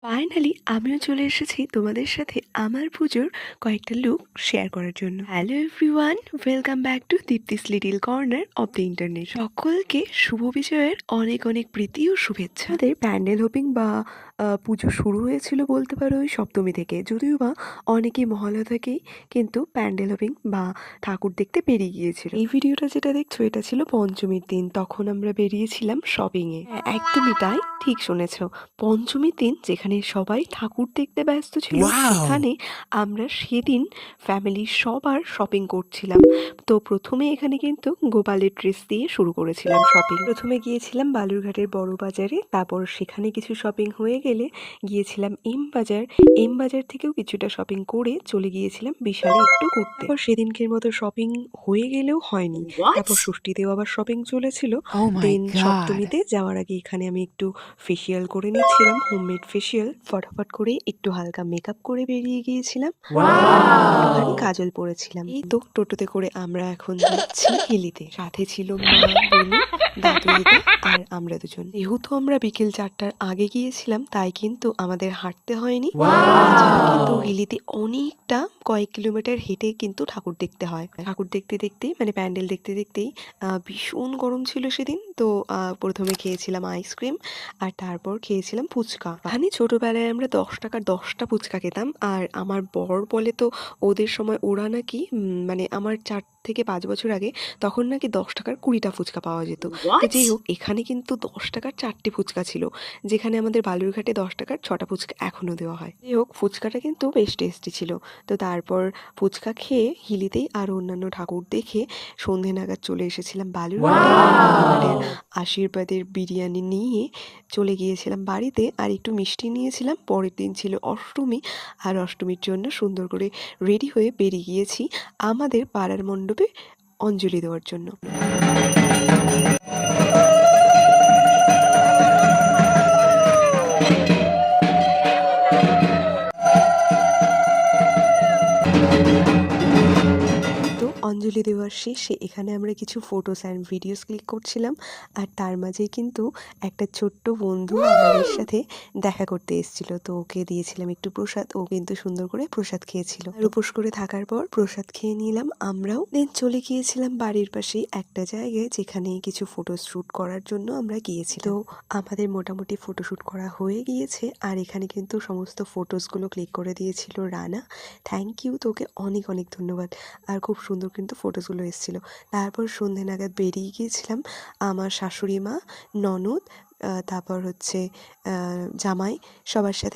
Finally আমিও চলে এসেছি তোমাদের সাথে আমার পুজোর কয়েকটা লুক শেয়ার করার জন্য। Hello everyone, welcome back to দীপ্তিস little corner of the internet. সকলকে শুভ বিজয়ের অনেক অনেক প্রীতি ও শুভেচ্ছা। আমাদের প্যান্ডেল হোপিং বা পুজো শুরু হয়েছিল বলতে পারো ওই সপ্তমী থেকে, যদিও বা অনেকেই মহালয়া থেকেই কিন্তু প্যান্ডেল হোপিং বা ঠাকুর দেখতে বেরিয়ে গিয়েছিল। এই ভিডিওটা যেটা দেখছো এটা ছিল পঞ্চমীর দিন, তখন আমরা বেরিয়েছিলাম শপিংয়ে। একদমই তাই, ঠিক শুনেছ, পঞ্চমীর দিন যেখানে সবাই ঠাকুর দেখতে ব্যস্ত ছিল সেখানে আমরা সেদিন ফ্যামিলির সবার শপিং করছিলাম। তো প্রথমে এখানে কিন্তু গোপালের ড্রেস দিয়ে শুরু করেছিলাম শপিং। প্রথমে গিয়েছিলাম বালুরঘাটের বড় বাজারে, তারপর সেখানে কিছু শপিং হয়ে গেলে গিয়েছিলাম এম বাজার। এম বাজার থেকেও কিছুটা শপিং করে চলে গিয়েছিলাম বিশালে একটু ঘুরতে। তারপর সেদিনকের মতো শপিং হয়ে গেলেও হয়নি, তারপর ষষ্ঠীতেও আবার শপিং চলেছিল। দেন সপ্তমীতে যাওয়ার আগে এখানে আমি একটু ফেসিয়াল করে নিচ্ছিলাম, হোমমেড ফেসিয়াল। ফটাফট করে একটু হালকা মেকআপ করে বেরিয়ে গিয়েছিলাম, একটুখানি কাজল পরেছিলাম। এই তো টোটোতে করে আমরা এখন যাচ্ছি হিলিতে। সাথে ছিল মা, বোনু, দাদু, দিদা আর আমরা দুজন। যেহেতু আমরা বিকেল 4টার আগে গিয়েছিলাম তাই কিন্তু আমাদের হাঁটতে হয়নি। তাছাড়া কিন্তু হিলিতে অনেকটা কয়েক কিলোমিটার হেঁটে কিন্তু ঠাকুর দেখতে হয়। ঠাকুর দেখতে দেখতেই মানে প্যান্ডেল দেখতে দেখতেই ভীষণ গরম ছিল সেদিন। তো প্রথমে খেয়েছিলাম আইসক্রিম আর তারপর খেয়েছিলাম ফুচকা। এখানে ছোটবেলায় আমরা 10 টাকার 10টা ফুচকা খেতাম, আর আমার বর বলে তো ওদের সময় ওরা নাকি মানে আমার 4 থেকে 5 বছর আগে তখন নাকি 10 টাকার 20টা ফুচকা পাওয়া যেত। তো যাই হোক, এখানে কিন্তু 10 টাকার 4টে ফুচকা ছিল, যেখানে আমাদের বালুরঘাটে 10 টাকার 6টা ফুচকা এখনো দেওয়া হয়। যাই হোক, ফুচকাটা কিন্তু বেশ টেস্টি ছিল। তো তারপর ফুচকা খেয়ে হিলিতেই আর অন্যান্য ঠাকুর দেখে সন্ধে নাগাদ চলে এসেছিলাম বালুরঘাটে। আশীর্বাদের বিরিয়ানি নিয়ে চলে গিয়েছিলাম বাড়িতে, আর একটু মিষ্টি নিয়েছিলাম। পরের দিন ছিল অষ্টমী, আর অষ্টমীর জন্য সুন্দর করে রেডি হয়ে বেরিয়ে গিয়েছি আমাদের পাড়ার মণ্ডপে অঞ্জলি দেওয়ার জন্য। তো অঞ্জলি দেওয়ার শেষে এখানে আমরা কিছু ফটোস অ্যান্ড ভিডিওস ক্লিক করছিলাম, আর তার মাঝেই কিন্তু একটা ছোট্ট বন্ধু আমাদের সাথে দেখা করতে এসেছিল। তো ওকে দিয়েছিলাম একটু প্রসাদ, ও কিন্তু সুন্দর করে প্রসাদ খেয়েছিল। আর উপোস করে থাকার পর প্রসাদ খেয়ে নিলাম আমরাও। দেন চলে গিয়েছিলাম বাড়ির পাশে একটা জায়গায় যেখানে কিছু ফটো শ্যুট করার জন্য আমরা গিয়েছিলাম। তো আমাদের মোটামুটি ফটোশ্যুট করা হয়ে গিয়েছে, আর এখানে কিন্তু সমস্ত ফটোসগুলো ক্লিক করে দিয়েছিল রানা। থ্যাংক ইউ, তোকে অনেক অনেক ধন্যবাদ। আর খুব সুন্দর কিন্তু ফটোসগুলো এসেছিলো। তারপর সন্ধে নাগাদ বেরিয়ে গিয়েছিলাম আমার শাশুড়ি মা, ননদ, তারপর হচ্ছে জামাই, সবার সাথে